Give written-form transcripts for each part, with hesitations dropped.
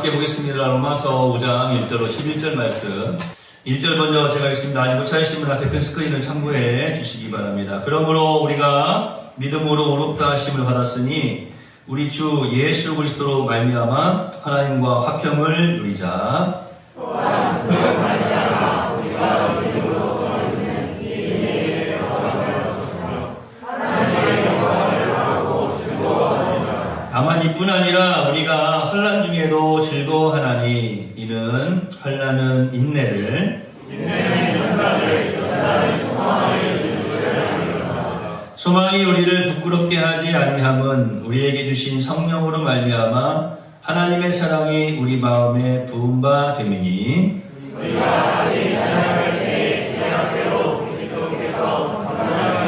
함께 보겠습니다. 로마서 5장 1절로 11절 말씀. 1절 먼저 제가 읽습니다. 아직 못 찾으신 분 앞에 큰 스크린을 참고해 주시기 바랍니다. 그러므로 우리가 믿음으로 의롭다 하심을 받았으니 우리 주 예수 그리스도로 말미암아 하나님과 화평을 누리자. 다만 이뿐 아니라 우리가 환난 중에도 즐거워하나니 이는 환난은 인내를 소망이 우리를 부끄럽게 하지 아니함은 우리에게 주신 성령으로 말미암아 하나님의 사랑이 우리 마음에 부은 바 됨이니 우리가 아직 가난할 때 제약대로 그리스도께서 건강하지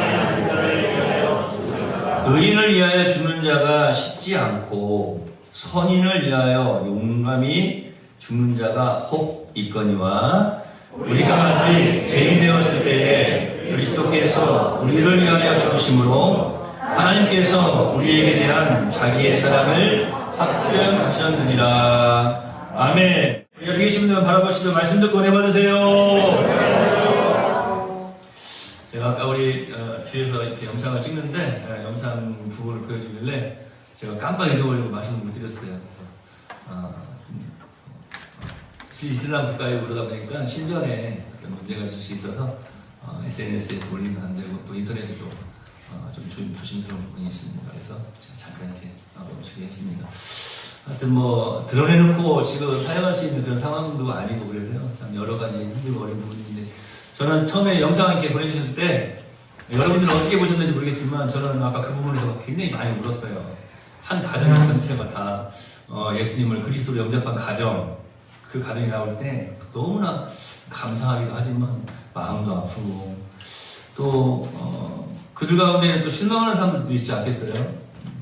자를 위하여 죽으셨다. 의인을 위하여 죽는 자가 쉽지 않고 선인을 위하여 용감히 죽는 자가 혹 있거니와 우리가 아직 죄인 되었을 때에 그리스도께서 우리를 위하여 죽으심으로 하나님께서 우리에게 대한 자기의 사랑을 확증하셨느니라. 아멘. 여기 계신 분들 바라보시면 말씀 듣고 은혜 받으세요. 제가 아까 우리 뒤에서 이렇게 영상을 찍는데 영상 부분을 보여주길래 제가 깜빡 잊어버리고 말씀을 못 드렸어요. 이슬람 국가에 그러다 보니까 실변에 어떤 문제가 있을 수 있어서 SNS에 올리면 안 되고 또 인터넷에도 좀 조심스러운 부분이 있습니다. 그래서 제가 잠깐 이렇게 멈추게 했습니다. 하여튼 뭐 드러내놓고 지금 사용할 수 있는 그런 상황도 아니고 그래서요. 참 여러 가지 힘들고 어려운 부분인데 저는 처음에 영상 이렇게 보내주셨을 때 여러분들은 어떻게 보셨는지 모르겠지만 저는 아까 그 부분에서 굉장히 많이 울었어요. 한 가정 전체가 다 예수님을 그리스도로 영접한 가정, 그 가정이 나올 때 너무나 감사하기도 하지만 마음도 아프고 또 그들 가운데는 또 실망하는 사람들도 있지 않겠어요?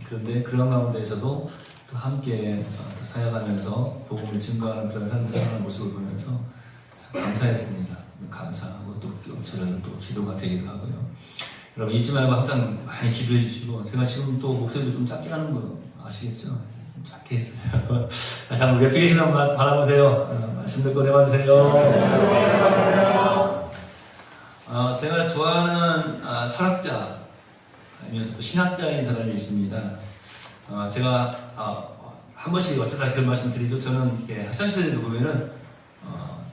그런데 그런 가운데에서도 또 함께 또 사역하면서 복음을 증거하는 그런 사람들의 하는 모습을 보면서 참 감사했습니다. 감사하고 또 저는 또 기도가 되기도 하고요. 여러분 잊지 말고 항상 많이 기도해 주시고 제가 지금 또 목소리도 좀 작게 하는 거 아시겠죠? 좀 작게 했어요. 다시 한번 옆에 계신 분 바라보세요. 말씀 듣고 은혜 받으세요. 제가 좋아하는 철학자이면서 또 신학자인 사람이 있습니다. 제가 한 번씩 어쩌다 그런 말씀 드리죠. 저는 이렇게 학창시절에도 보면은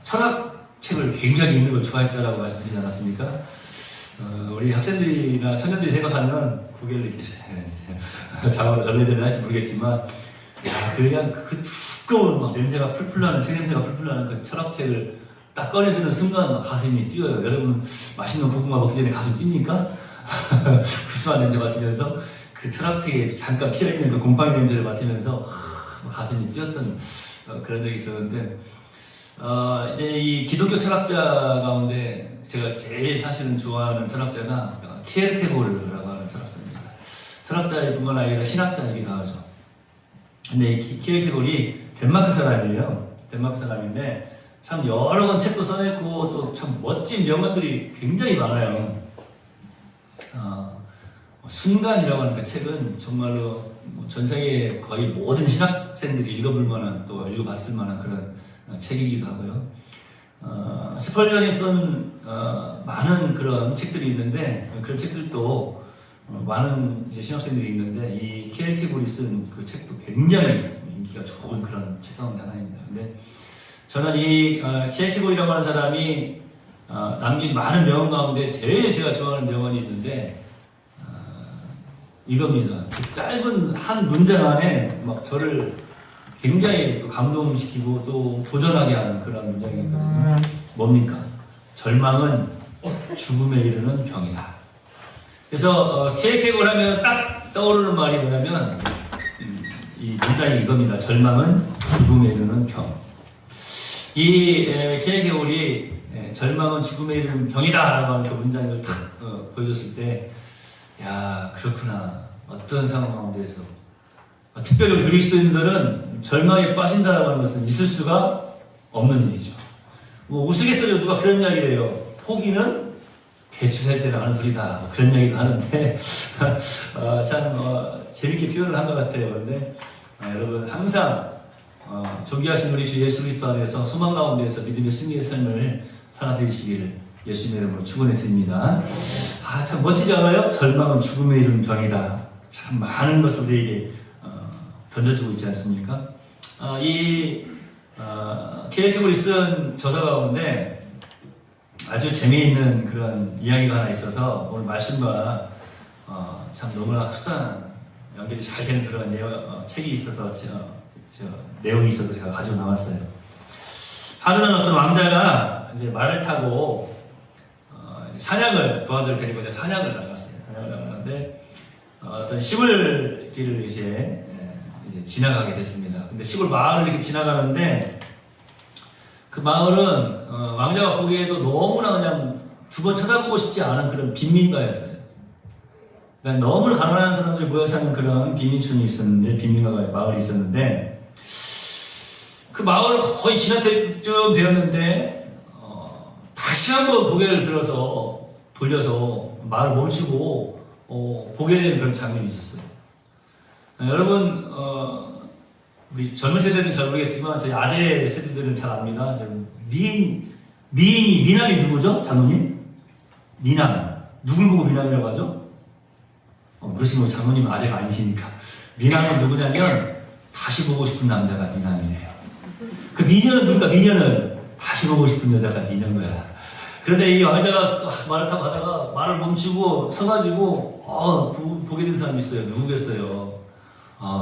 철학책을 굉장히 읽는 걸 좋아했다라고 말씀드리지 않았습니까? 우리 학생들이나 청년들이 생각하면 고개를 이렇게 자막으로 전래되는 할지 모르겠지만 야 그냥 그 두꺼운 막 냄새가 풀풀 나는 책 냄새가 풀풀 나는 그 철학책을 딱 꺼내드는 순간 막 가슴이 뛰어요. 여러분 맛있는 고구마 먹기 전에 가슴 뜁니까? 구수한 냄새 맡으면서 그 철학책에 잠깐 피어있는 그 곰팡이 냄새를 맡으면서 가슴이 뛰었던 그런 적이 있었는데 이제 이 기독교 철학자 가운데 제가 제일 사실은 좋아하는 철학자가 키에르케고르라고 하는 철학자입니다. 철학자뿐만 아니라 신학자이기도 하죠. 근데 이 키에르케고르이 덴마크 사람이에요. 덴마크 사람인데 참 여러 권 책도 써냈고 또 참 멋진 명언들이 굉장히 많아요. 순간이라고 하는 그 책은 정말로 전 세계 거의 모든 신학생들이 읽어볼 만한 또 읽어봤을 만한 그런 책이기도 하고요. 스펄전이 쓴 많은 그런 책들이 있는데 그런 책들도 많은 이제 신학생들이 있는데 이 키에르케고르이 쓴 그 책도 굉장히 인기가 좋은 그런 책 가운데 하나입니다. 근데 저는 이 키에르케고르이라고 하는 사람이 남긴 많은 명언 가운데 제일 제가 좋아하는 명언이 있는데 이겁니다. 그 짧은 한 문장 안에 막 저를 굉장히 또 감동시키고 또 도전하게 하는 그런 문장이거든요. 뭡니까? 절망은 죽음에 이르는 병이다. 그래서 키에르케고르 하면 딱 떠오르는 말이 뭐냐면 이 문장이 이겁니다. 절망은 죽음에 이르는 병. 이 키에르케고르이 절망은 죽음에 이르는 병이다 라고 하는 그 문장을 딱 보여줬을 때 야 그렇구나. 어떤 상황 가운데에서 특별히 우리 그리스도인들은 절망에 빠진다라고 하는 것은 있을 수가 없는 일이죠. 뭐 우스갯소리로 누가 그런 이야기를 해요. 포기는 배추 살 때나 하는 소리다. 뭐 그런 이야기도 하는데 참 재밌게 표현을 한 것 같아요. 그런데 여러분 항상 존귀하신 우리 주 예수 그리스도 안에서 소망 가운데에서 믿음의 승리의 삶을 살아드리시기를 예수님의 이름으로 축원해 드립니다. 참 멋지지 않아요? 절망은 죽음의 이른 병이다. 참 많은 것을 우리에게 던져주고 있지 않습니까? 케이트 쓴 저서 가운데 아주 재미있는 그런 이야기가 하나 있어서 오늘 말씀과 참 너무나 흡사한 연결이 잘 되는 그런 책이 있어서 내용이 있어서 제가 가지고 나왔어요. 하루는 어떤 왕자가 이제 말을 타고 사냥을 부하들을 데리고 이제 사냥을 나갔어요. 사냥을 나갔는데 어떤 시골 길을 이제 지나가게 됐습니다. 근데 시골 마을을 이렇게 지나가는데 그 마을은 왕자가 보기에도 너무나 그냥 두 번 쳐다보고 싶지 않은 그런 빈민가였어요. 그러니까 너무나 가난한 사람들이 모여 사는 그런 빈민촌이 있었는데, 빈민가 마을이 있었는데, 그 마을을 거의 지날 때쯤 되었는데, 다시 한번 고개를 돌려서 말을 멈추고 보게 되는 그런 장면이 있었어요. 여러분, 우리 젊은 세대는 잘 모르겠지만 저희 아재 세대들은 잘 압니다. 미남이 누구죠? 장로님? 미남. 누굴 보고 미남이라고 하죠? 모르시면 장로님은 아재가 아니시니까. 미남은 누구냐면 다시 보고 싶은 남자가 미남이에요. 그 미녀는 누굴까? 미녀는 다시 보고 싶은 여자가 미녀인 거야. 그런데 이 왕자가 말을 타고 가다가 말을 멈추고 서가지고 보게 된 사람이 있어요. 누구겠어요?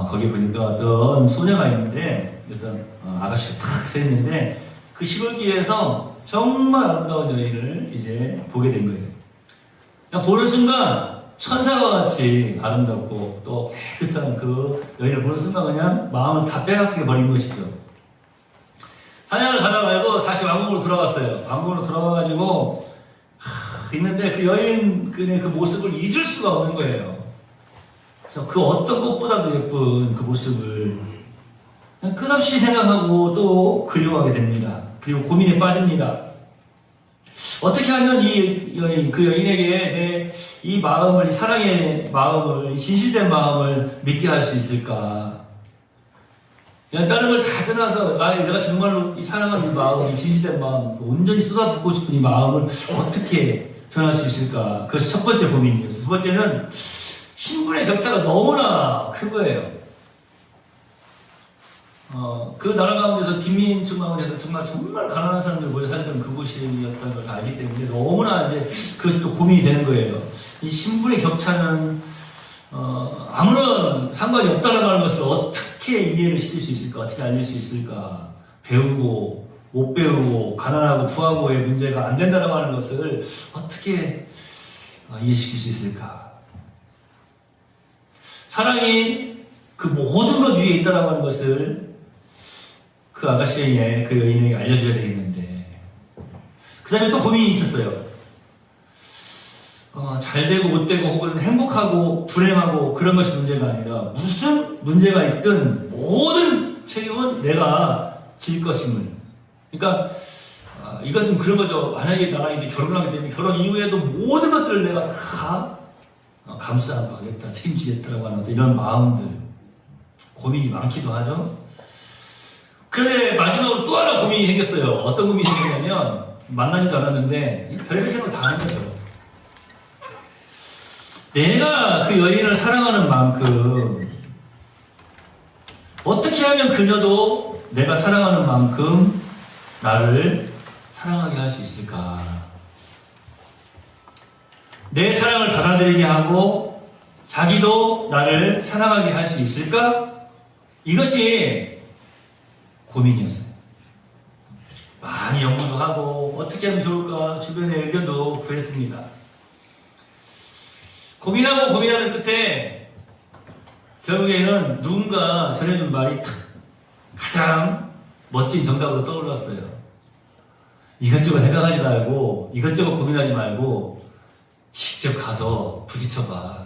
거기 보니까 어떤 소녀가 있는데 어떤 아가씨가 탁 서 있는데 그 시골길에서 정말 아름다운 여인을 이제 보게 된 거예요. 그냥 보는 순간 천사와 같이 아름답고 또 깨끗한 그 여인을 보는 순간 그냥 마음을 다 빼앗겨 버린 것이죠. 사냥을 가다 말고 다시 왕궁으로 돌아갔어요. 왕궁으로 돌아와가지고 있는데 그 여인의 그 모습을 잊을 수가 없는 거예요. 그래서 그 어떤 것보다도 예쁜 그 모습을 그냥 끝없이 생각하고 또 그리워하게 됩니다. 그리고 고민에 빠집니다. 어떻게 하면 그 여인에게 이 마음을, 이 사랑의 마음을, 이 진실된 마음을 믿게 할 수 있을까? 그냥 다른 걸 다 떠나서 내가 정말로 이 사랑하는 마음, 이 진실된 마음, 온전히 쏟아붓고 싶은 이 마음을 어떻게 전할 수 있을까? 그것이 첫 번째 고민이었어요. 두 번째는 신분의 격차가 너무나 큰 거예요. 그 나라 가운데서 빈민촌 가운데서 정말 가난한 사람들 모여 살던 그곳이었다는 것을 알기 때문에 너무나 이제 그것이 또 고민이 되는 거예요. 이 신분의 격차는 아무런 상관이 없다라고 하는 것을 어떻게 이해를 시킬 수 있을까? 어떻게 알릴 수 있을까? 배우고 못 배우고 가난하고 부하고의 문제가 안 된다라고 하는 것을 어떻게 이해시킬 수 있을까? 사랑이 그 모든 것 위에 있다라고 하는 것을 그 아가씨에게, 그 여인에게 알려줘야 되겠는데, 그 다음에 또 고민이 있었어요. 잘 되고 못 되고 혹은 행복하고 불행하고 그런 것이 문제가 아니라 무슨 문제가 있든 모든 책임은 내가 질 것임을. 그러니까 이것은 그런 거죠. 만약에 나랑 이제 결혼하게 되면 결혼 이후에도 모든 것들을 내가 다 감싸 안고 가겠다, 책임지겠다라고 하는 이런 마음들, 고민이 많기도 하죠. 그런데 마지막으로 또 하나 고민이 생겼어요. 어떤 고민이 생겼냐면, 만나지도 않았는데 별의별 생각을 다 하는 거죠. 내가 그 여인을 사랑하는 만큼 어떻게 하면 그녀도 내가 사랑하는 만큼 나를 사랑하게 할 수 있을까? 내 사랑을 받아들이게 하고 자기도 나를 사랑하게 할 수 있을까? 이것이 고민이었어요. 많이 연구도 하고 어떻게 하면 좋을까 주변의 의견도 구했습니다. 고민하고 고민하는 끝에 결국에는 누군가 전해준 말이 가장 멋진 정답으로 떠올랐어요. 이것저것 생각하지 말고 이것저것 고민하지 말고 직접 가서 부딪혀봐.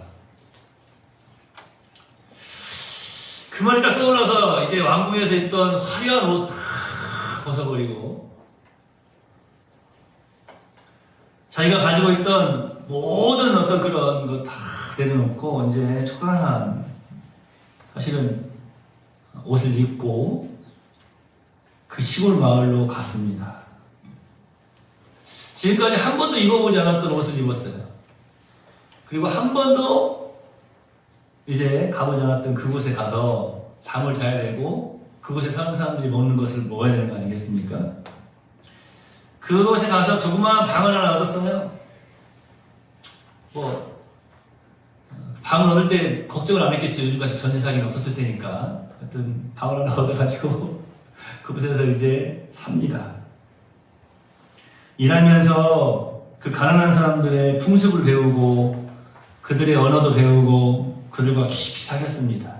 그 말이 딱 떠올라서 이제 왕궁에서 입던 화려한 옷 다 벗어버리고 자기가 가지고 있던 모든 어떤 그런 거 다 내려놓고 이제 초라한 사실은 옷을 입고 그 시골 마을로 갔습니다. 지금까지 한 번도 입어보지 않았던 옷을 입었어요. 그리고 한 번도 이제 가보지 않았던 그곳에 가서 잠을 자야 되고 그곳에 사는 사람들이 먹는 것을 먹어야 되는 거 아니겠습니까? 그곳에 가서 조그마한 방을 하나 얻었어요. 방을 얻을 때 걱정을 안 했겠죠. 요즘같이 전세사기는 없었을 테니까. 하여튼 방을 하나 얻어가지고 그곳에서 이제 삽니다. 일하면서 그 가난한 사람들의 풍습을 배우고 그들의 언어도 배우고 그들과 깊이 사귀었습니다.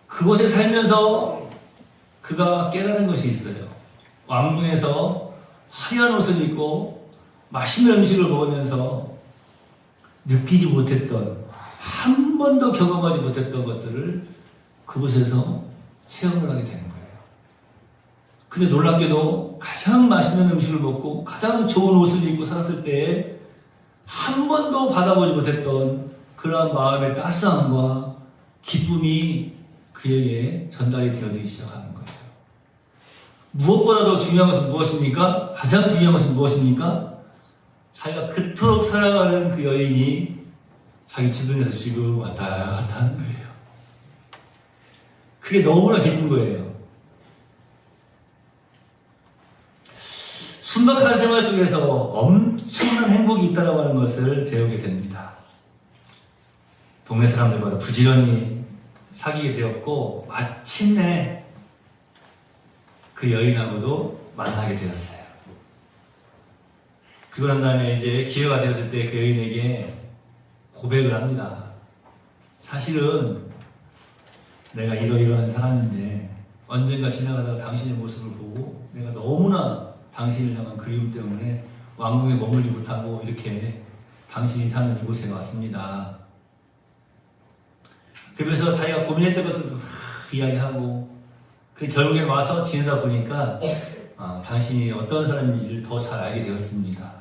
그곳에 살면서 그가 깨달은 것이 있어요. 왕궁에서 화려한 옷을 입고 맛있는 음식을 먹으면서 느끼지 못했던, 한 번도 경험하지 못했던 것들을 그곳에서 체험을 하게 되는 거예요. 근데 놀랍게도 가장 맛있는 음식을 먹고 가장 좋은 옷을 입고 살았을 때에 한 번도 받아보지 못했던 그러한 마음의 따스함과 기쁨이 그에게 전달이 되어지기 시작하는 거예요. 무엇보다도 중요한 것은 무엇입니까? 가장 중요한 것은 무엇입니까? 자기가 그토록 사랑하는 그 여인이 자기 주변에서 지금 왔다 갔다 하는 거예요. 그게 너무나 기쁜 거예요. 순박한 생활 속에서 엄청난 행복이 있다고 하는 것을 배우게 됩니다. 동네 사람들과도 부지런히 사귀게 되었고 마침내 그 여인하고도 만나게 되었어요. 그러고 난 다음에 이제 기회가 되었을 때 그 여인에게 고백을 합니다. 사실은 내가 이러이러한 사람인데 언젠가 지나가다가 당신의 모습을 보고 내가 너무나 당신을 향한 그리움 때문에 왕궁에 머물지 못하고 이렇게 당신이 사는 이곳에 왔습니다. 그래서 자기가 고민했던 것들도 다 이야기하고 결국에 와서 지내다 보니까 당신이 어떤 사람인지를 더 잘 알게 되었습니다.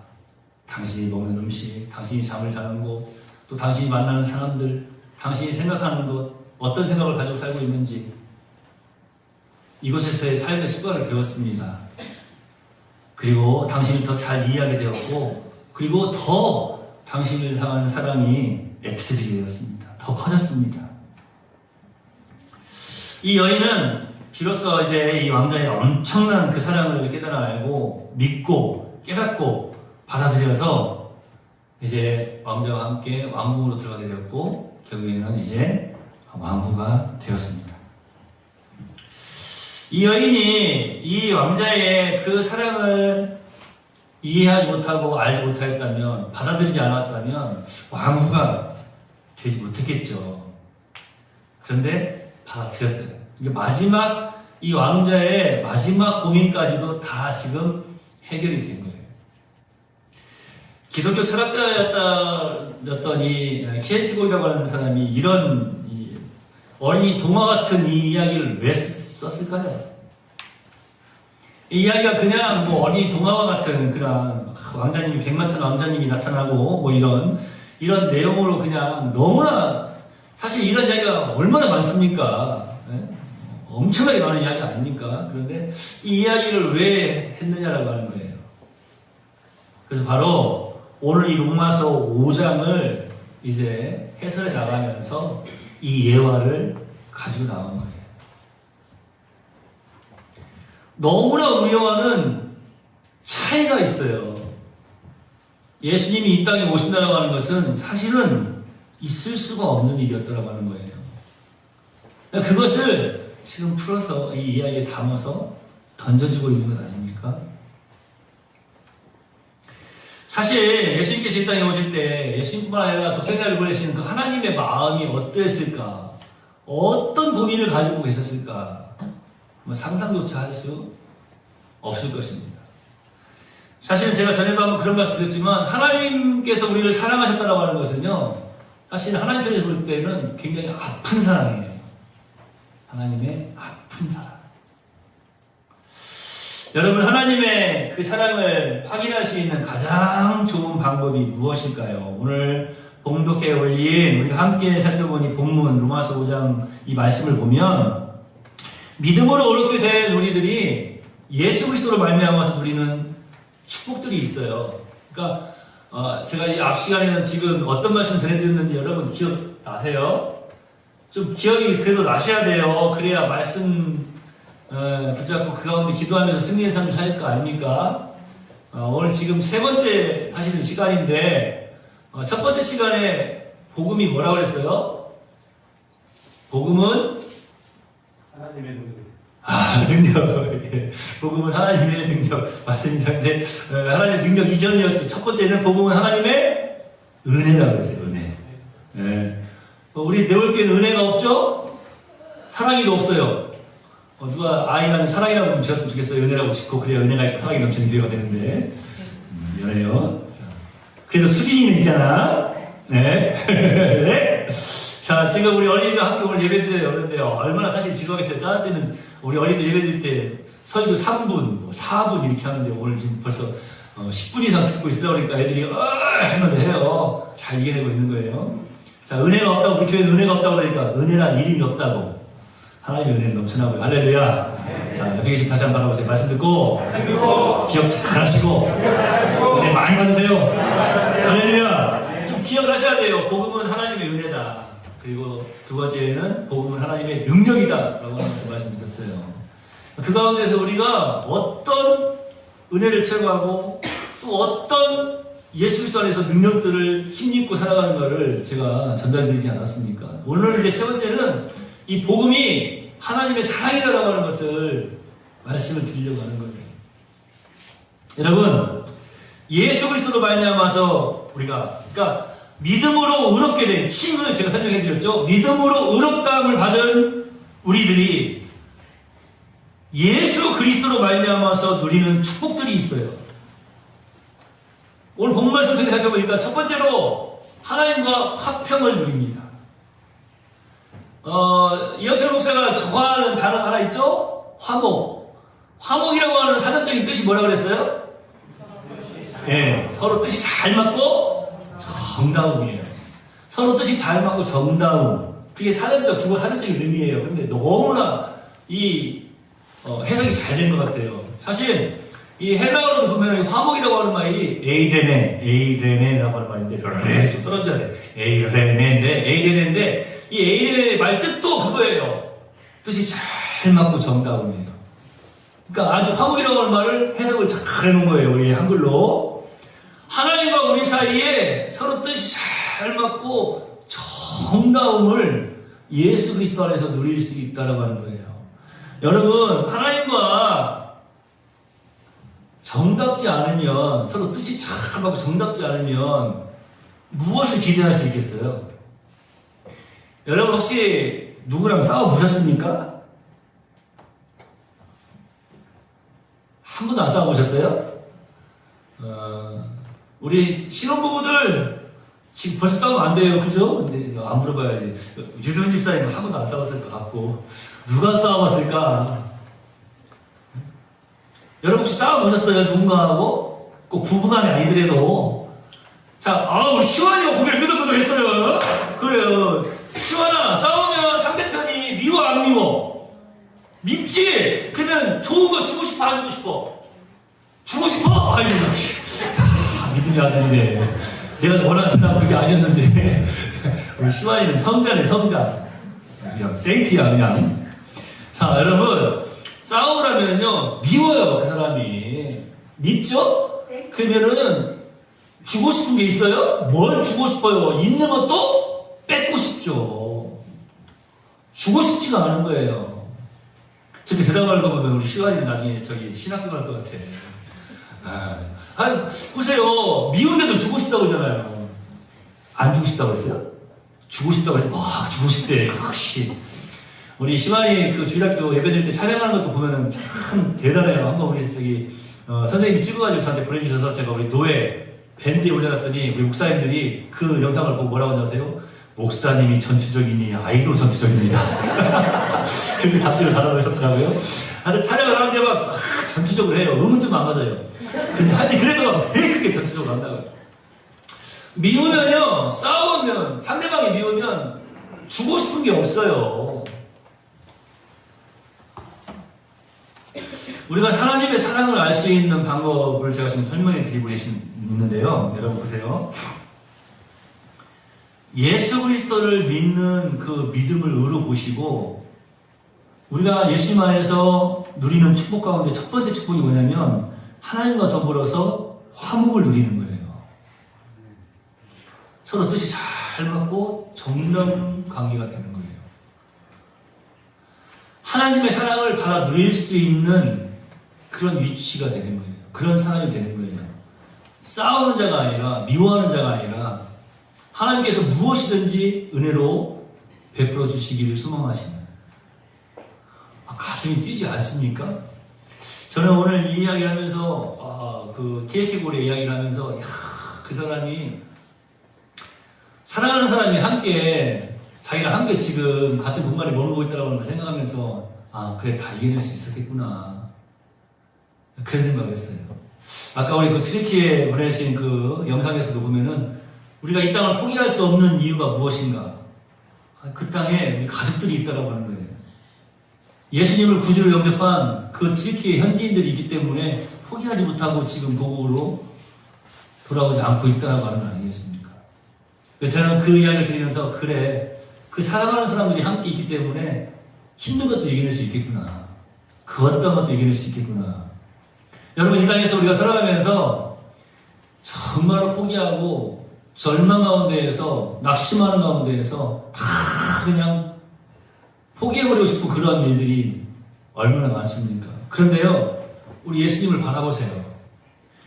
당신이 먹는 음식, 당신이 잠을 자는 곳, 또 당신이 만나는 사람들, 당신이 생각하는 것, 어떤 생각을 가지고 살고 있는지 이곳에서의 삶의 습관을 배웠습니다. 그리고 당신을 더 잘 이해하게 되었고 그리고 더 당신을 향한 사랑이 애틋해지게 되었습니다. 더 커졌습니다. 이 여인은 비로소 이제 이 왕자의 엄청난 그 사랑을 깨달아 알고 믿고 깨닫고 받아들여서 이제 왕자와 함께 왕궁으로 들어가게 되었고 결국에는 이제 왕후가 되었습니다. 이 여인이 이 왕자의 그 사랑을 이해하지 못하고 알지 못하였다면, 받아들이지 않았다면 왕후가 되지 못했겠죠. 그런데 받아들였어요. 이게 마지막 이 왕자의 마지막 고민까지도 다 지금 해결이 된 거예요. 기독교 철학자였던 이 케이츠고이라고 하는 사람이 이런 어린이 동화 같은 이 이야기를 왜 썼을까요? 이 이야기가 그냥 뭐 어린이 동화와 같은 그런 왕자님이 백마탄 왕자님이 나타나고 뭐 이런 내용으로 그냥 너무나 사실 이런 이야기가 얼마나 많습니까? 네? 엄청나게 많은 이야기 아닙니까? 그런데 이 이야기를 왜 했느냐라고 하는 거예요. 그래서 바로 오늘 이 로마서 5장을 이제 해설해 나가면서 이 예화를 가지고 나온 거예요. 너무나 우리 영화는 차이가 있어요. 예수님이 이 땅에 오신다고 하는 것은 사실은 있을 수가 없는 일이었다고 하는 거예요. 그것을 지금 풀어서 이 이야기에 담아서 던져주고 있는 것 아닙니까? 사실 예수님께서 이 땅에 오실 때 예수님뿐만 아니라 독생자를 보내시는 그 하나님의 마음이 어떠했을까? 어떤 고민을 가지고 계셨을까? 상상조차 할 수 없을 것입니다. 사실 제가 전에도 한번 그런 말씀 드렸지만 하나님께서 우리를 사랑하셨다고 하는 것은요, 사실 하나님께서 볼 때는 굉장히 아픈 사랑이에요. 하나님의 아픈 사랑. 여러분, 하나님의 그 사랑을 확인할 수 있는 가장 좋은 방법이 무엇일까요? 오늘 봉독해 올린 우리가 함께 살펴본 이 본문 로마서 5장 이 말씀을 보면 믿음으로 어렵게 된 우리들이 예수 그리스도로 말미암아서 누리는 축복들이 있어요. 그러니까 제가 이 앞 시간에는 지금 어떤 말씀 전해드렸는지 여러분 기억나세요? 좀 기억이 그래도 나셔야 돼요. 그래야 말씀 붙잡고 그 가운데 기도하면서 승리의 삶을 살 거 아닙니까? 오늘 지금 세 번째 사실은 시간인데 첫 번째 시간에 복음이 뭐라고 그랬어요? 복음은 하나님의 능력. 능력. 예. 복음은 하나님의 능력. 맞습니다. 근데 하나님의 능력 이전이었죠. 첫 번째는 복음은 하나님의 은혜라고 그랬어요. 은혜. 예. 우리 내월교회는 은혜가 없죠? 사랑이도 없어요. 누가 아이라면 사랑이라고 좀 지었으면 좋겠어요. 은혜라고 짓고 그래야 은혜가 있고 사랑이 넘치는 교회가 되는데. 미안해요. 그래서 수진이는 있잖아. 네. 네. 자, 지금 우리 어린이들 학교 오늘 예배드려요. 그런데 얼마나 사실 지루하겠어요. 다른 때는 우리 어린이들 예배드릴 때 설교 3분, 4분 이렇게 하는데 오늘 지금 벌써 10분 이상 듣고 있으다 보니까 애들이 할만도 해요. 잘 이겨내고 있는 거예요. 자, 은혜가 없다고, 우리 교회는 은혜가 없다고 그러니까 은혜란 이름이 없다고. 하나님의 은혜는 넘쳐나고요. 할렐루야. 자, 여기 계신 다시 한번 바라보세요. 말씀 듣고 기억 잘 하시고 은혜 많이 받으세요. 할렐루야. 좀 기억을 하셔야 돼요. 복음은 하나님의 은혜다. 그리고 두 번째는 복음은 하나님의 능력이다 라고 하면서 말씀드렸어요. 그 가운데서 우리가 어떤 은혜를 체험하고 또 어떤 예수 그리스도 안에서 능력들을 힘입고 살아가는 것을 제가 전달드리지 않았습니까? 오늘 이제 세 번째는 이 복음이 하나님의 사랑이라고 하는 것을 말씀을 드리려고 하는 거예요. 여러분, 예수 그리스도로 말미암아서 우리가 그러니까 믿음으로 의롭게 된 칭을 제가 설명해 드렸죠. 믿음으로 의롭다함을 받은 우리들이 예수 그리스도로 말미암아서 누리는 축복들이 있어요. 오늘 본문 말씀 통해 살펴보니까 첫 번째로 하나님과 화평을 누립니다. 이영철 목사가 좋아하는 단어가 하나 있죠? 화목. 화목이라고 하는 사전적인 뜻이 뭐라고 그랬어요? 네, 서로 뜻이 잘 맞고 정다움이에요. 서로 뜻이 잘 맞고 정다움. 그게 국어 사전적인 의미예요. 근데 너무나 이 해석이 잘 된 것 같아요. 사실 이 헬라어로도 보면 화목이라고 하는 말이 에이레네라고 하는 말인데 레를 좀 떨어져야 돼. 에이레네인데 이 에이레네 말 뜻도 그거예요. 뜻이 잘 맞고 정다움이에요. 그러니까 아주 화목이라고 하는 말을 해석을 잘 해놓은 거예요. 우리 한글로. 하나님과 우리 사이에 서로 뜻이 잘 맞고 정다움을 예수 그리스도 안에서 누릴 수 있다라고 하는 거예요. 여러분, 하나님과 정답지 않으면, 서로 뜻이 잘 맞고 정답지 않으면 무엇을 기대할 수 있겠어요? 여러분 혹시 누구랑 싸워보셨습니까? 한 번도 안 싸워보셨어요? 우리 신혼부부들 지금 벌써 싸우면 안 돼요. 그죠? 근데 안 물어봐야지. 유두훈 집사님은 한 번도 안 싸웠을 것 같고 누가 싸워봤을까? 여러분 혹시 싸워보셨어요? 누군가하고? 꼭 부부간이 아니더라도. 자, 우리 시완이가 고개를 끄덕끄덕 했어요. 그래요. 시완아, 싸우면 상대편이 미워 안 미워? 밉지? 그러면 좋은 거 주고 싶어 안 주고 싶어? 주고 싶어? 아이고, 믿음의 아들이네. 내가 원하는 대답은 그게 아니었는데 우리 시완이는 성자네, 성자. 그냥 세인트야 그냥. 자, 여러분 싸우라면요 미워요. 그 사람이 밉죠? 그러면은 주고 싶은 게 있어요? 뭘 주고 싶어요? 있는 것도 뺏고 싶죠. 주고 싶지가 않은 거예요. 저렇게 대답하는 거 보면 우리 시완이는 나중에 저기 신학교 갈 것 같아. 보세요. 미운데도 주고 싶다고 그러잖아요. 안 주고 싶다고 그랬어요? 주고 싶다고 그랬어요. 주고 싶대. 역시. 우리 시완이 그 주일학교 예배드릴 때 촬영하는 것도 보면은 참 대단해요. 한번 우리 선생님이 찍어가지고 저한테 보내주셔서 제가 우리 노예 밴드에 올려놨더니 우리 목사님들이 그 영상을 보고 뭐라고 하세요? 목사님이 전투적이니 아이도 전투적입니다. 그렇게 답변을 달아주셨더라고요. 하여튼 촬영을 하는데 막 전투적으로 해요. 음은 좀 안 맞아요. 근데 하여튼 그래도 막 되게 크게 전투적으로 한다고요. 미우면요, 싸우면, 상대방이 미우면 주고 싶은 게 없어요. 우리가 하나님의 사랑을 알 수 있는 방법을 제가 지금 설명해 드리고 있는데요. 여러분 보세요. 예수 그리스도를 믿는 그 믿음을 의로 보시고 우리가 예수님 안에서 누리는 축복 가운데 첫 번째 축복이 뭐냐면 하나님과 더불어서 화목을 누리는 거예요. 서로 뜻이 잘 맞고 정당 관계가 되는 거예요. 하나님의 사랑을 받아 누릴 수 있는 그런 위치가 되는 거예요. 그런 사람이 되는 거예요. 싸우는 자가 아니라 미워하는 자가 아니라 하나님께서 무엇이든지 은혜로 베풀어 주시기를 소망하시는 가슴이 뛰지 않습니까? 저는 오늘 이 이야기를 하면서 그 케이크고래 이야기를 하면서 그 사람이 사랑하는 사람이 함께 자기랑 함께 지금 같은 공간에 머물고 있다고 생각하면서 그래 다 이겨낼 수 있었겠구나 그런 생각을 했어요. 아까 우리 그 트리키에 보내신 그 영상에서도 보면은 우리가 이 땅을 포기할 수 없는 이유가 무엇인가? 그 땅에 우리 가족들이 있다고 하는 거예요. 예수님을 구주로 영접한 그 트리키의 현지인들이 있기 때문에 포기하지 못하고 지금 고국으로 돌아오지 않고 있다고 하는 거 아니겠습니까? 저는 그 이야기를 들으면서 그래 그 사랑하는 사람들이 함께 있기 때문에 힘든 것도 이겨낼 수 있겠구나. 그 어떤 것도 이겨낼 수 있겠구나. 여러분 이 땅에서 우리가 살아가면서 정말로 포기하고 절망 가운데에서 낙심하는 가운데에서 다 그냥 포기해버리고 싶은 그러한 일들이 얼마나 많습니까? 그런데요 우리 예수님을 바라보세요.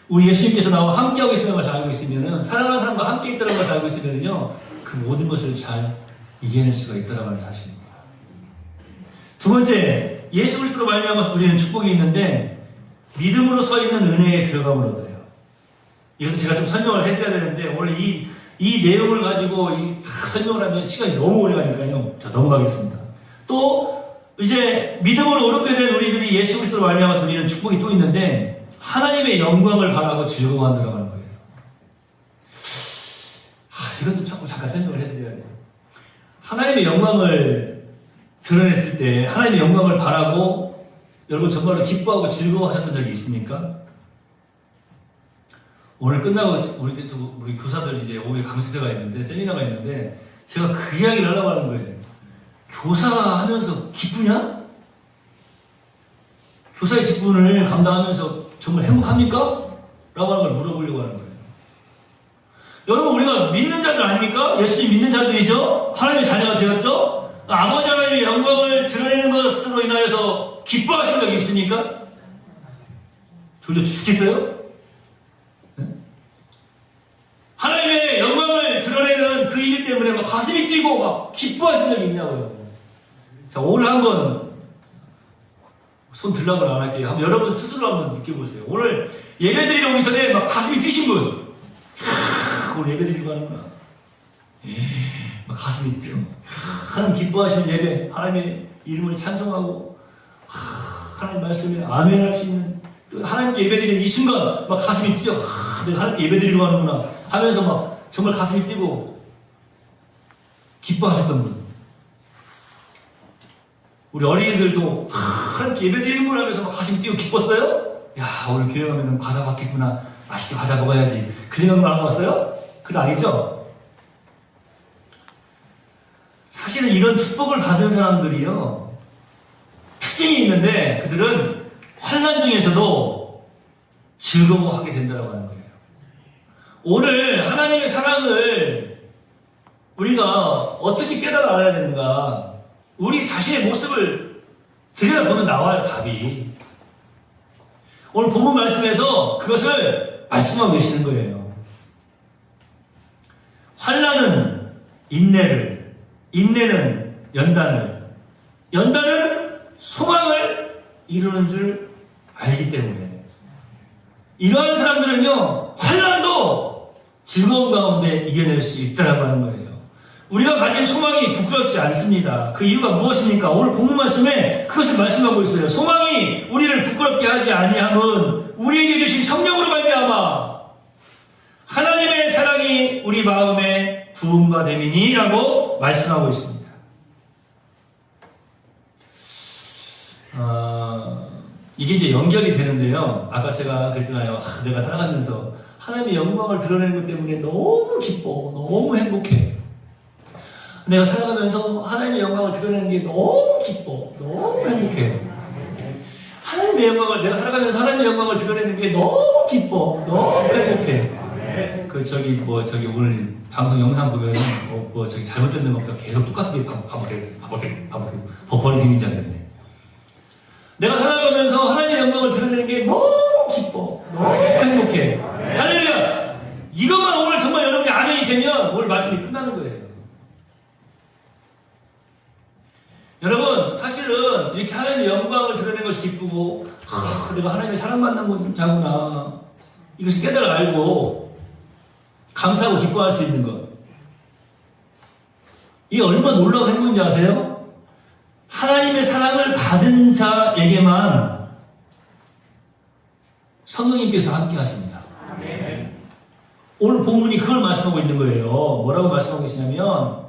우리 예수님께서 나와 함께하고 있다는 것을 알고 있으면은 사랑하는 사람과 함께 있다는 것을 알고 있으면요 그 모든 것을 잘 이겨낼 수가 있다는 하는 사실입니다. 두 번째, 예수 그리스도로 말미암아서 누리는 축복이 있는데 믿음으로 서 있는 은혜에 들어감을 얻어요. 이것도 제가 좀 설명을 해드려야 되는데 오늘 이 내용을 가지고 다 설명을 하면 시간이 너무 오래 가니까요. 자, 넘어가겠습니다. 또 이제 믿음으로 의롭게 된 우리들이 예수 그리스도로 말미암아 누리는 축복이 또 있는데 하나님의 영광을 바라고 즐거워한다고 하는 거예요. 이것도 조금 잠깐 설명을 해드려야 돼요. 하나님의 영광을 드러냈을 때 하나님의 영광을 바라고 여러분 정말로 기뻐하고 즐거워하셨던 적이 있습니까? 오늘 끝나고 우리 교사들 이제 오후에 강습회가 있는데 세미나가 있는데 제가 그 이야기를 하려고 하는 거예요. 교사하면서 기쁘냐? 교사의 직분을 감당하면서 정말 행복합니까? 라고 하는 걸 물어보려고 하는 거예요. 여러분 우리가 믿는 자들 아닙니까? 예수님 믿는 자들이죠? 하나님의 자녀가 되었죠? 아버지 하나님의 영광을 드러내는 것으로 인하여서 기뻐하신 적이 있습니까? 졸려 죽겠어요? 네? 하나님의 영광을 드러내는 그 일 때문에 막 가슴이 뛰고 막 기뻐하신 적이 있냐고요. 자, 오늘 한번 손 들라고는 안 할게요. 한번 여러분 스스로 한번 느껴보세요. 오늘 예배드리러 오기 전에 막 가슴이 뛰신 분. 오늘 예배드리러 가는구나. 막 가슴이 뛰어. 하나님 기뻐하시는 예배, 하나님의 이름을 찬송하고 하나님 말씀에 아멘 할 수 있는 하나님께 예배드리는 이 순간 막 가슴이 뛰어. 내가 하나님께 예배드리러 가는구나 하면서 막 정말 가슴이 뛰고 기뻐하셨던 분. 우리 어린이들도 하나님께 예배드리는구나 하면서 막 가슴이 뛰고 기뻤어요? 야 오늘 교회 가면 과자 받겠구나. 맛있게 과자 먹어야지. 그 생각만 하고 왔어요? 그건 아니죠? 사실은 이런 축복을 받은 사람들이요 특징이 있는데 그들은 환난 중에서도 즐거워하게 된다고 하는 거예요. 오늘 하나님의 사랑을 우리가 어떻게 깨달아 알아야 되는가? 우리 자신의 모습을 들여다보면 나와요, 답이. 오늘 본문 말씀에서 그것을 말씀하고 계시는 거예요. 환난은 인내를, 인내는 연단을, 연단은 소망을 이루는 줄 알기 때문에 이러한 사람들은요 환난도 즐거운 가운데 이겨낼 수 있다라고 하는 거예요. 우리가 가진 소망이 부끄럽지 않습니다. 그 이유가 무엇입니까? 오늘 본문 말씀에 그것을 말씀하고 있어요. 소망이 우리를 부끄럽게 하지 아니함은 우리에게 주신 성령으로 말미암아 하나님의 사랑이 우리 마음에 부음과 됨이니라고 말씀하고 있습니다. 이게 이제 연결이 되는데요. 아까 제가 그랬잖아요. 내가 살아가면서 하나님의 영광을 드러내는 것 때문에 너무 기뻐, 너무 행복해. 내가 살아가면서 하나님의 영광을 드러내는 게 너무 기뻐, 너무 행복해. 하나님의 영광을, 내가 살아가면서 하나님의 영광을 드러내는 게 너무 기뻐, 너무 행복해. 저기 오늘 방송 영상 보면은, 저기 잘못된 것보다 계속 똑같은 게 버퍼링 생긴 줄 알겠네. 내가 살아가면서 하나님의 영광을 드러내는 게 너무 기뻐, 너무 행복해. 할렐루야! 이것만 오늘 정말 여러분이 아멘이 되면 오늘 말씀이 끝나는 거예요. 여러분, 사실은 이렇게 하나님의 영광을 드러내는 것이 기쁘고, 내가 하나님의 사랑받는 자구나. 이것을 깨달아 알고, 감사하고 기뻐할 수 있는 것. 이게 얼마나 놀라운 행복인지 아세요? 하나님의 사랑을 받은 자에게만 성령님께서 함께 하십니다. 오늘 본문이 그걸 말씀하고 있는 거예요. 뭐라고 말씀하고 계시냐면,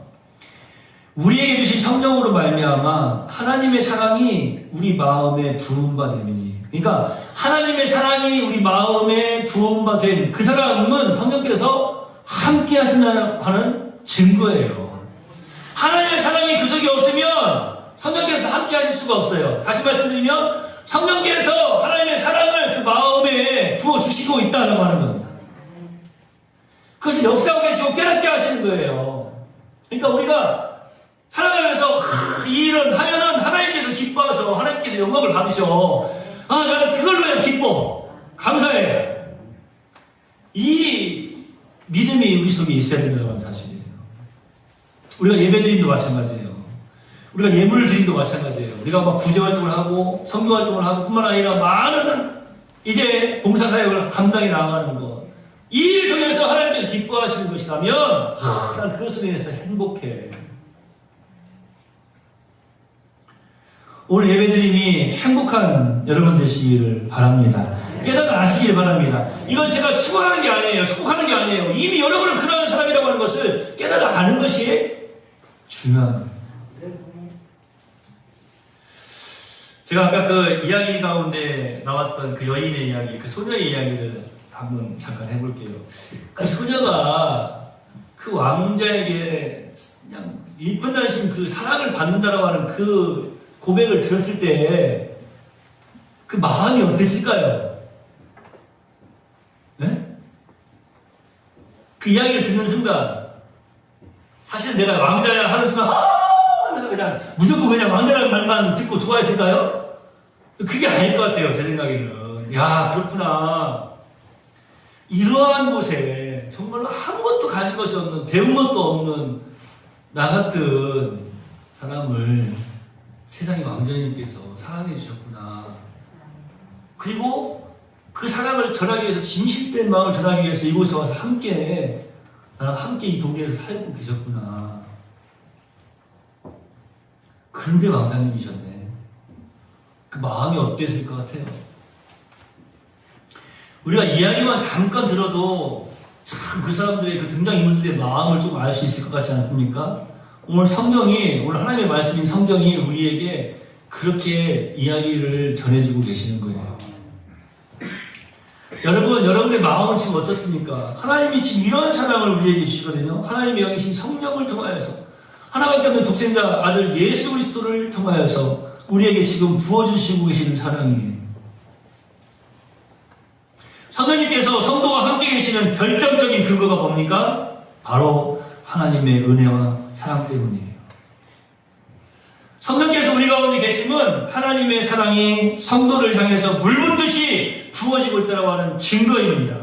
우리에게 주신 성령으로 말미암아 하나님의 사랑이 우리 마음에 부음바 됨이니. 그러니까 하나님의 사랑이 우리 마음에 부음바 된 그 사람은 성령께서 함께 하신다는 하는 증거예요. 하나님의 사랑이 그 속에 없으면 성령께서 함께 하실 수가 없어요. 다시 말씀드리면 성령께서 하나님의 사랑을 그 마음에 부어주시고 있다고 하는 겁니다. 그것을 역사하고 계시고 깨닫게 하시는 거예요. 그러니까 우리가 살아가면서 이 일은 하면은 하나님께서 기뻐하셔. 하나님께서 영광을 받으셔. 나는 그걸로 기뻐. 감사해. 이 믿음이 우리 속에 있어야 된다는 사실이에요. 우리가 예배드림도 마찬가지예요. 우리가 예물을 드림도 마찬가지예요. 우리가 막 구제활동을 하고 성교활동을 하고 뿐만 아니라 많은 이제 봉사사역을 감당해 나가는 것. 이 일을 통해서 하나님께서 기뻐하시는 것이라면 난 그것을 위해서 행복해. 오늘 예배드림이 행복한 여러분 되시기를 바랍니다. 깨닫아 아시길 바랍니다. 이건 제가 추구하는 게 아니에요. 축복하는 게 아니에요. 이미 여러분은 그러한 사람이라고 하는 것을 깨닫아 아는 것이 중요한 거예요. 제가 아까 그 이야기 가운데 나왔던 그 여인의 이야기, 그 소녀의 이야기를 한번 잠깐 해볼게요. 그 소녀가 그 왕자에게 그냥 일편단심 그 사랑을 받는다라고 하는 그 고백을 들었을 때 그 마음이 어땠을까요? 네? 그 이야기를 듣는 순간 사실 내가 왕자야 하는 순간 하면서 그냥 무조건 그냥 왕자라는 말만 듣고 좋아했을까요? 그게 아닐 것 같아요. 제 생각에는. 야, 그렇구나. 이러한 곳에 정말로 아무것도 가진 것이 없는, 배운 것도 없는 나 같은 사람을 세상의 왕자님께서 사랑해 주셨구나. 그리고 그 사랑을 전하기 위해서, 진실된 마음을 전하기 위해서 이곳에 와서 함께, 나랑 함께 이 동네에서 살고 계셨구나. 그런데 왕자님이셨네. 그 마음이 어땠을 것 같아요? 우리가 이야기만 잠깐 들어도 참 그 사람들의 그 등장인물들의 마음을 좀 알 수 있을 것 같지 않습니까? 오늘 성경이, 오늘 하나님의 말씀인 성경이 우리에게 그렇게 이야기를 전해주고 계시는 거예요. 여러분, 여러분의 마음은 지금 어떻습니까? 하나님이 지금 이런 사랑을 우리에게 주시거든요. 하나님의 영이신 성령을 통하여서, 하나님께 없는 독생자 아들 예수 그리스도를 통하여서 우리에게 지금 부어주시고 계시는 사랑이에요. 성령님께서 성도와 함께 계시는 결정적인 근거가 뭡니까? 바로 하나님의 은혜와 사랑 때문이에요. 성령께서 우리 가운데 계시면 하나님의 사랑이 성도를 향해서 물붓듯이 부어지고 있다고 하는 증거입니다.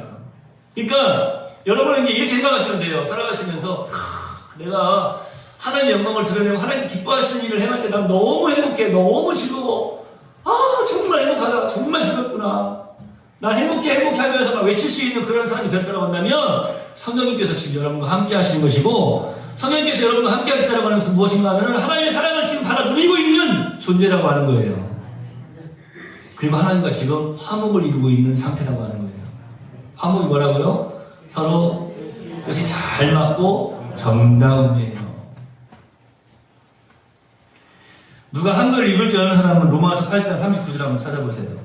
그러니까 여러분은 이제 이렇게 생각하시면 돼요. 살아가시면서 내가 하나님의 영광을 드러내고 하나님께 기뻐하시는 일을 행할 때 난 너무 행복해. 너무 즐거워. 정말 행복하다. 정말 즐겁구나. 난 행복해 하면서 막 외칠 수 있는 그런 사람이 됐다고 한다면 성령님께서 지금 여러분과 함께 하시는 것이고, 성령님께서 여러분과 함께 하신다고 하는 것은 무엇인가 하면 하나님의 사랑을 지금 받아 누리고 있는 존재라고 하는 거예요. 그리고 하나님과 지금 화목을 이루고 있는 상태라고 하는 거예요. 화목이 뭐라고요? 서로 뜻이 잘 맞고 정다움이에요. 누가 한글을 읽을 줄 아는 사람은 로마서 8장 39절 한번 찾아보세요.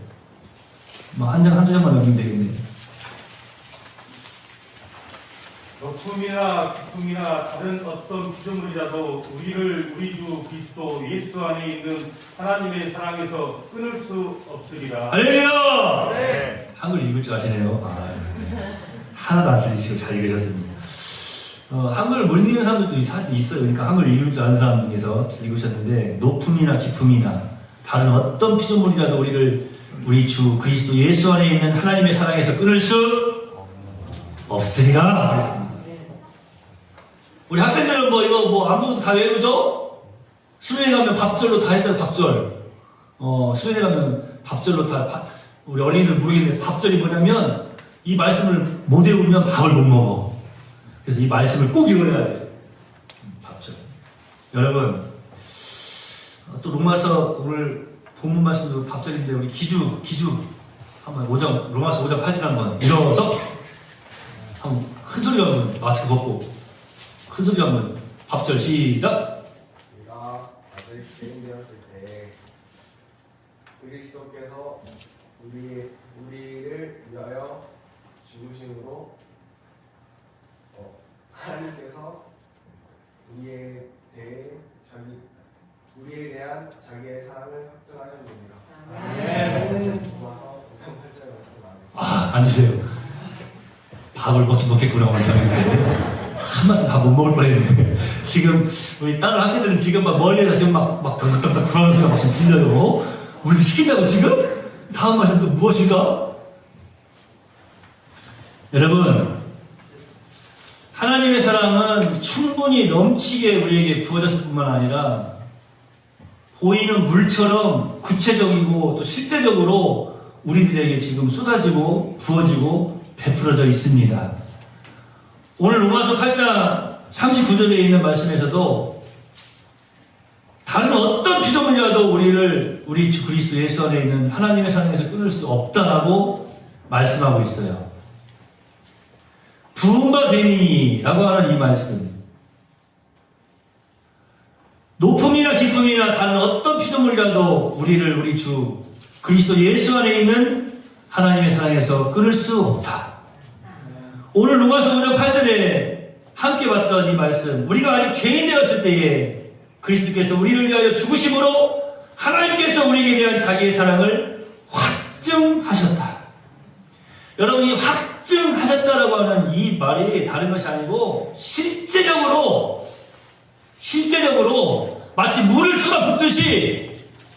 뭐 한두 장만 넘기면 되겠네요. 높음이나 기쁨이나 다른 어떤 피조물이라도 우리를 우리 주 그리스도 예수 안에 있는 하나님의 사랑에서 끊을 수 없으리라. 할렐루야! 네. 한글 읽을 줄 아시네요. 하나도 안 쓰시고 잘 읽으셨습니다. 한글을 못 읽는 사람들도 사실 있어요. 그러니까 한글 읽을 줄 아는 사람 중에서 잘 읽으셨는데, 높음이나 기쁨이나 다른 어떤 피조물이라도 우리 주 그리스도 예수 안에 있는 하나님의 사랑에서 끊을 수 없으리라 그랬습니다. 우리 학생들은 이거 아무것도 다 외우죠? 수련회 가면 밥절로 다 했잖아요. 밥절. 수련회 가면 밥절로 다 우리 어린이들 모르겠는데, 밥절이 뭐냐면 이 말씀을 못 외우면 밥을 못 먹어. 그래서 이 말씀을 꼭 외워야 돼. 밥절. 여러분, 또 로마서 오늘 본문 말씀도 밥절인데, 우리 기주 한번 로마서 5장 8절 한번 일어서 한번 큰 소리로 한번 마스크 벗고 큰 소리로 한번 밥절 시작. 우리가 아직 죄인되었을 때 그리스도께서 우리를 위하여 죽으심으로 하나님께서 우리에 대한 자기의 사랑을 확증하셨느니라. 로마서 5장 8절 말씀. 앉으세요. 밥을 먹긴 먹겠구나 오늘 저녁에. 한마디 밥 못 먹을 뻔했는데, 지금 우리 다른 학생들은 지금 막 멀리에서 지금 막 덕덕덕덕 그러는 소리가 막 지금 들려요. 우리 시킨다고 지금? 다음 말씀 또 무엇일까? 여러분, 하나님의 사랑은 충분히 넘치게 우리에게 부어졌을 뿐만 아니라 보이는 물처럼 구체적이고 또 실제적으로 우리들에게 지금 쏟아지고 부어지고 베풀어져 있습니다. 오늘 로마서 8장 39절에 있는 말씀에서도 다른 어떤 피조물이라도 우리 주 그리스도 예수 안에 있는 하나님의 사랑에서 끊을 수 없다라고 말씀하고 있어요. 부흥과 되니라고 하는 이 말씀. 높음이나 기쁨이나 다른 어떤 피조물이라도 우리 주 그리스도 예수 안에 있는 하나님의 사랑에서 끊을 수 없다. 오늘 로마서 5장 8절에 함께 봤던 이 말씀, 우리가 아직 죄인 되었을 때에 그리스도께서 우리를 위하여 죽으심으로 하나님께서 우리에게 대한 자기의 사랑을 확증하셨다. 여러분이 확증하셨다라고 하는 이 말이 다른 것이 아니고 실제적으로 마치 물을 쏟아붓듯이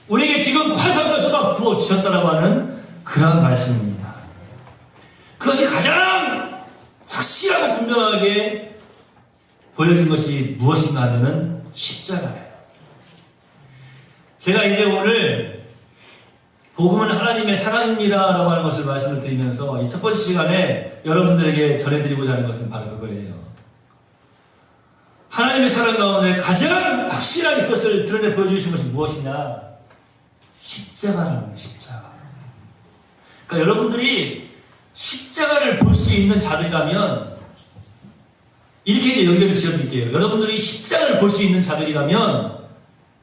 우리에게 지금 활활 쏟아 부어주셨다라고 하는 그러한 말씀입니다. 그것이 가장 확실하고 분명하게 보여진 것이 무엇인가 하면은 십자가예요. 제가 이제 오늘 복음은 하나님의 사랑입니다라고 하는 것을 말씀을 드리면서 이 첫 번째 시간에 여러분들에게 전해드리고자 하는 것은 바로 그거예요. 하나님의 사랑 가운데 가장 확실하게 그것을 드러내 보여주신 것이 무엇이냐? 십자가라는 거예요. 십자가. 그러니까 여러분들이 십자가를 볼 수 있는 자들이라면 이렇게 이제 연결을 지어드릴게요. 여러분들이 십자가를 볼 수 있는 자들이라면,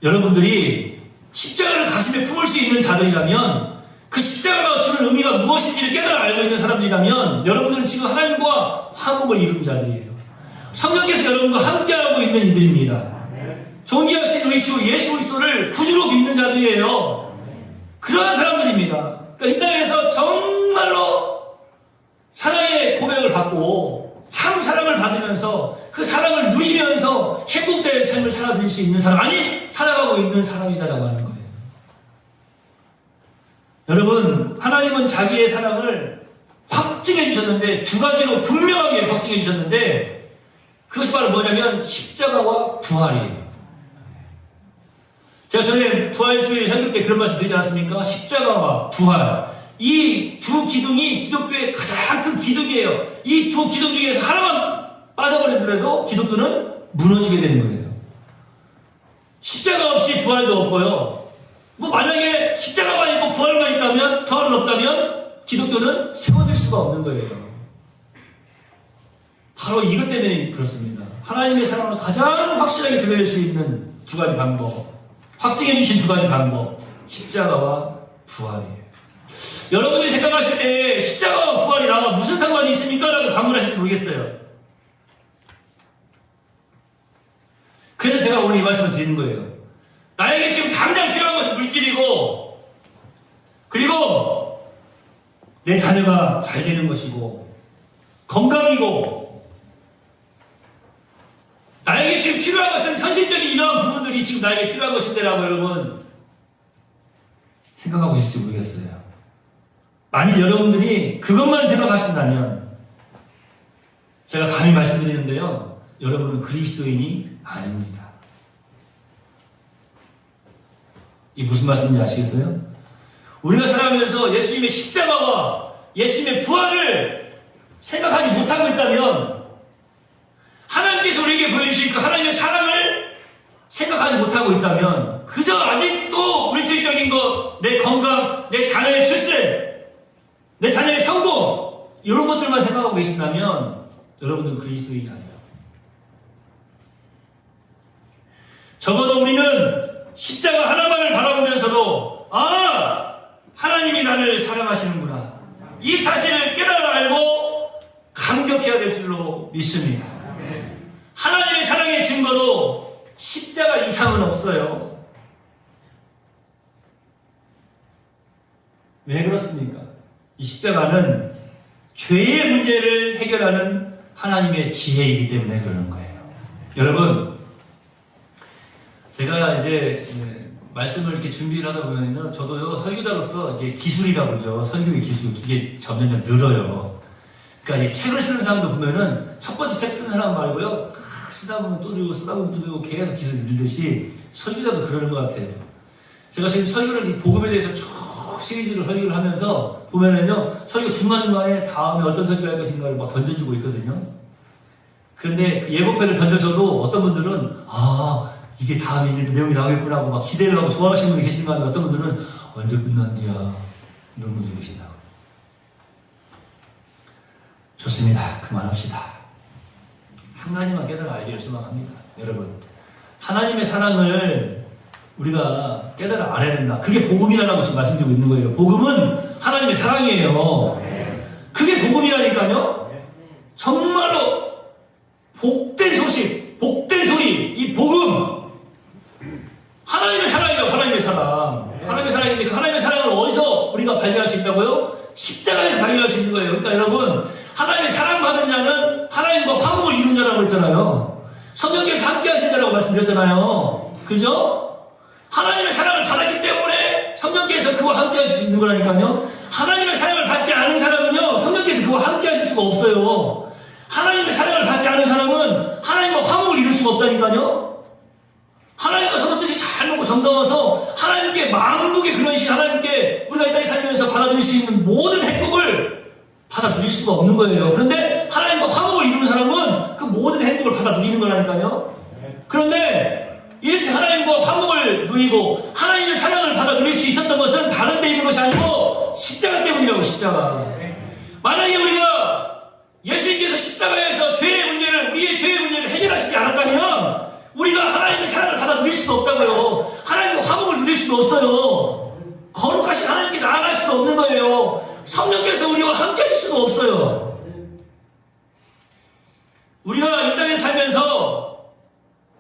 여러분들이 십자가를 가슴에 품을 수 있는 자들이라면, 그 십자가가 주는 의미가 무엇인지를 깨달아 알고 있는 사람들이라면, 여러분들은 지금 하나님과 화목을 이루는 자들이에요. 성령께서 여러분과 함께하고 있는 이들입니다. 존귀하신 우리 주 예수 그리스도를 구주로 믿는 자들이에요. 그러한 사람들입니다. 그러니까 이 땅에서 정말로 사랑의 고백을 받고 참 사랑을 받으면서 그 사랑을 누리면서 행복자의 삶을 살아드릴 수 있는 사람, 아니 살아가고 있는 사람이다라고 하는 거예요. 여러분, 하나님은 자기의 사랑을 확증해 주셨는데, 두 가지로 분명하게 확증해 주셨는데, 그것이 바로 뭐냐면 십자가와 부활이에요. 제가 전에 부활주의 설교 때 그런 말씀 드리지 않았습니까? 십자가와 부활, 이 두 기둥이 기독교의 가장 큰 기둥이에요. 이 두 기둥 중에서 하나만 빠져버리더라도 기독교는 무너지게 되는 거예요. 십자가 없이 부활도 없고요. 만약에 십자가가 있고 부활만 있다면, 부활은 없다면 기독교는 세워질 수가 없는 거예요. 바로 이것 때문에 그렇습니다. 하나님의 사랑을 가장 확실하게 드러낼 수 있는 두 가지 방법, 확증해 주신 두 가지 방법, 십자가와 부활이에요. 여러분들이 생각하는 생각하실 때 십자가와 부활이 나와 무슨 상관이 있습니까? 라고 반문하실지 모르겠어요. 그래서 제가 오늘 이 말씀을 드리는 거예요. 나에게 지금 당장 필요한 것이 물질이고, 그리고 내 자녀가 잘 되는 것이고, 건강이고, 나에게 지금 필요한 것은 현실적인 이러한 부분들이 지금 나에게 필요한 것인데라고 여러분 생각하고 계실지 모르겠어요. 만일 여러분들이 그것만 생각하신다면 제가 감히 말씀드리는데요, 여러분은 그리스도인이 아닙니다. 이 무슨 말씀인지 아시겠어요? 우리가 살아가면서 예수님의 십자가와 예수님의 부활을 생각하지 못하고 있다면, 하나님께서 우리에게 보여주신 그 하나님의 사랑을 생각하지 못하고 있다면, 그저 아직도 물질적인 것, 내 건강, 내 자녀의 출세, 내 자녀의 성공, 이런 것들만 생각하고 계신다면 여러분들은 그리스도인이 아니에요. 적어도 우리는 십자가 하나만을 바라보면서도 하나님이 나를 사랑하시는구나, 이 사실을 깨달아 알고 감격해야 될 줄로 믿습니다. 하나님의 사랑의 증거로 십자가 이상은 없어요. 왜 그렇습니까? 이 십자가는 죄의 문제를 해결하는 하나님의 지혜이기 때문에 그러는 거예요. 여러분, 제가 이제 말씀을 이렇게 준비를 하다 보면요, 저도요, 설교자로서 이게 기술이라고 그러죠. 설교의 기술, 이게 점점 늘어요. 그러니까 이 책을 쓰는 사람도 보면은 첫 번째 책 쓰는 사람 말고요, 쓰다 보면 또 늘고 쓰다 보면 또 늘고 계속 기술이 늘듯이 설교자도 그러는 것 같아요. 제가 지금 설교를 복음에 대해서 쭉 시리즈로 설교를 하면서 보면은요, 설교 중간중간에 다음에 어떤 설교를 할 것인가를 막 던져주고 있거든요. 그런데 그 예고편을 던져줘도 어떤 분들은 이게 다음에 이제 내용이 나오겠구나 하고 막 기대를 하고 좋아하시는 분이 계시는 거 아니에요. 어떤 분들은 언제 끝난대야, 이런 분들이 계시다고. 좋습니다. 그만합시다. 한 가지만 깨달아 알기를 소망합니다. 여러분, 하나님의 사랑을 우리가 깨달아 알아야 된다. 그게 복음이라고 지금 말씀드리고 있는 거예요. 복음은 하나님의 사랑이에요. 그게 복음이라니까요. 정말로 복된 소식, 복된 소리, 이 복음, 하나님의 사랑이에요. 하나님의 사랑. 하나님의 사랑인데 그 하나님의 사랑을 어디서 우리가 발견할 수 있다고요? 십자가에서 발견할 수 있는 거예요. 그러니까 여러분, 하나님의 사랑받은 자는 하나님과 화목을 이룬 자라고 했잖아요. 성령께서 함께 하신 자라고 말씀드렸잖아요. 그죠? 하나님의 사랑을 받았기 때문에 성령께서 그와 함께 하실 수 있는 거라니까요. 하나님의 사랑을 받지 않은 사람은요, 성령께서 그와 함께 하실 수가 없어요. 하나님의 사랑을 받지 않은 사람은 하나님과 화목을 이룰 수가 없다니까요. 하나님과 서로 뜻이 잘 맞고 정당해서 하나님께 만국의 근원이신 하나님께 우리가 이 땅에 살면서 받아들일 수 있는 모든 행복을 받아들일 수가 없는 거예요. 그런데 하나님과 화목을 이루는 사람은 그 모든 행복을 받아들이는 거라니까요. 그런데 이렇게 하나님과 화목을 누리고 하나님의 사랑을 받아들일 수 있었던 것은 다른 데 있는 것이 아니고 십자가 때문이라고. 십자가. 만약에 우리가 예수님께서 십자가에서 우리의 죄의 문제를 해결하시지 않았다면 우리가 하나님의 사랑을 받아 누릴 수도 없다고요. 하나님과 화목을 누릴 수도 없어요. 거룩하신 하나님께 나아갈 수도 없는 거예요. 성령께서 우리와 함께 하실 수도 없어요. 우리가 이 땅에 살면서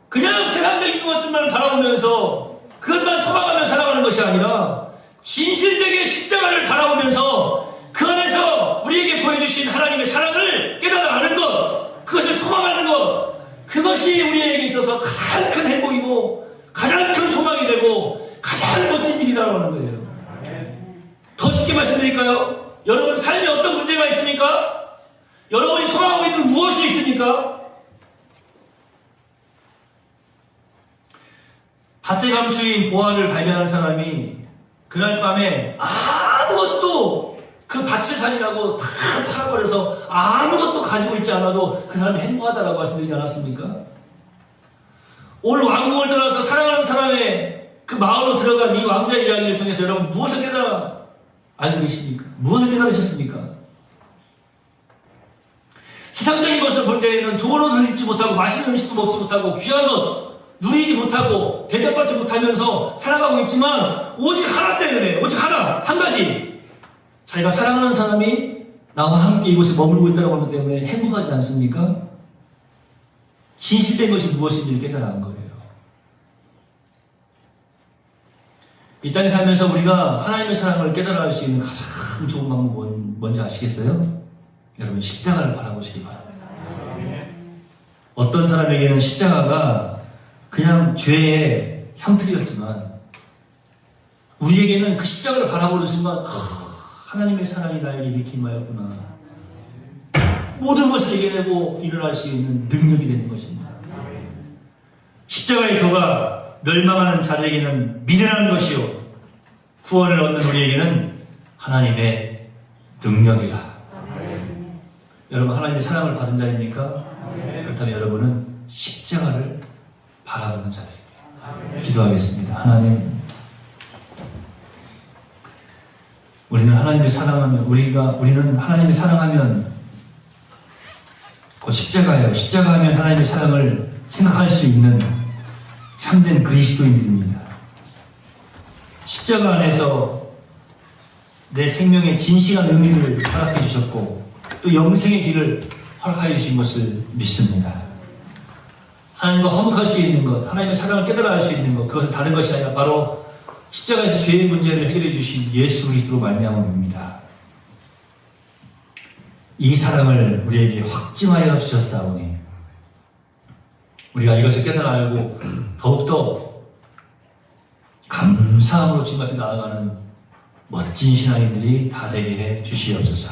그냥 세상적인 것들만 바라보면서 그것만 소망하며 살아가는 것이 아니라 진실되게 십자가를 바라보면서 그 안에서 우리에게 보여주신 하나님의 사랑을 깨달아 아는 것, 그것을 소망하는 것, 그것이 우리에게 있어서 가장 큰 행복이고 가장 큰 소망이 되고 가장 멋진 일이라고 하는 거예요. 더 쉽게 말씀드릴까요? 여러분 삶에 어떤 문제가 있습니까? 여러분이 소망하고 있는 무엇이 있습니까? 밭에 감추인 보화를 발견한 사람이 그날 밤에 아무것도 그 밭을 살이라고 다 팔아버려서 아무것도 가지고 있지 않아도 그 사람이 행복하다라고 말씀드리지 않았습니까? 오늘 왕궁을 떠나서 사랑하는 사람의 그 마을로 들어간 이 왕자의 이야기를 통해서 여러분 무엇을 깨달아 알고 계십니까? 무엇을 깨달으셨습니까? 세상적인 것을 볼 때에는 좋은 옷을 입지 못하고 맛있는 음식도 먹지 못하고 귀한 것 누리지 못하고 대접받지 못하면서 살아가고 있지만 오직 하나 때문에, 오직 하나, 한 가지, 자기가 사랑하는 사람이 나와 함께 이곳에 머물고 있다고 하기 때문에 행복하지 않습니까? 진실된 것이 무엇인지를 깨달은 거예요. 이 땅에 살면서 우리가 하나님의 사랑을 깨달아 알 수 있는 가장 좋은 방법은 뭔지 아시겠어요? 여러분, 십자가를 바라보시기 바랍니다. 어떤 사람에게는 십자가가 그냥 죄의 형틀이 같지만 우리에게는 그 십자가를 바라보는 순간 하나님의 사랑이 나에게 이렇게 임하였구나. 모든 것을 이겨내고 일어날 수 있는 능력이 되는 것입니다. 십자가의 도가 멸망하는 자들에게는 미련한 것이요 구원을 얻는 우리에게는 하나님의 능력이라. 여러분, 하나님의 사랑을 받은 자입니까? 그렇다면 여러분은 십자가를 바라보는 자들입니다. 기도하겠습니다. 하나님, 우리는 하나님을 사랑하면 우리는 하나님을 사랑하면 그 십자가예요. 십자가 하면 하나님의 사랑을 생각할 수 있는 참된 그리스도인들입니다. 십자가 안에서 내 생명의 진실한 의미를 허락해 주셨고 또 영생의 길을 허락해 주신 것을 믿습니다. 하나님과 화목할 수 있는 것, 하나님의 사랑을 깨달아 알 수 있는 것, 그것은 다른 것이 아니라 바로 십자가에서 죄의 문제를 해결해 주신 예수 그리스도로 말미암음입니다. 이 사랑을 우리에게 확증하여 주셨사오니 우리가 이것을 깨달아 알고 더욱더 감사함으로 주님 앞에 나아가는 멋진 신앙인들이 다 되게 해 주시옵소서.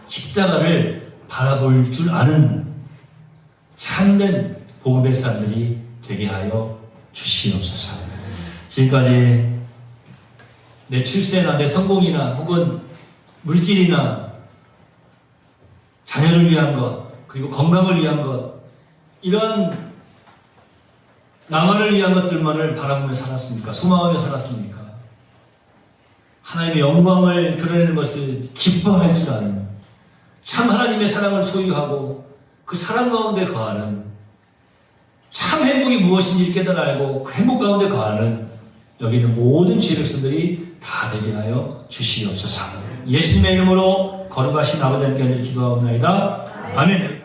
십자가를 바라볼 줄 아는 참된 복음의 사람들이 되게 하여 주시옵소서. 지금까지 내 출세나 내 성공이나 혹은 물질이나 자녀를 위한 것, 그리고 건강을 위한 것, 이러한 나만을 위한 것들만을 바라보며 살았습니까? 소망하며 살았습니까? 하나님의 영광을 드러내는 것을 기뻐할 줄 아는 참 하나님의 사랑을 소유하고 그 사랑 가운데 거하는 참 행복이 무엇인지 깨달아 알고 그 행복 가운데 거하는 여기 있는 모든 주의 백성들이 다 되게 하여 주시옵소서. 예수님의 이름으로 거룩하신 아버지 하나님께 기도하옵나이다. 아멘.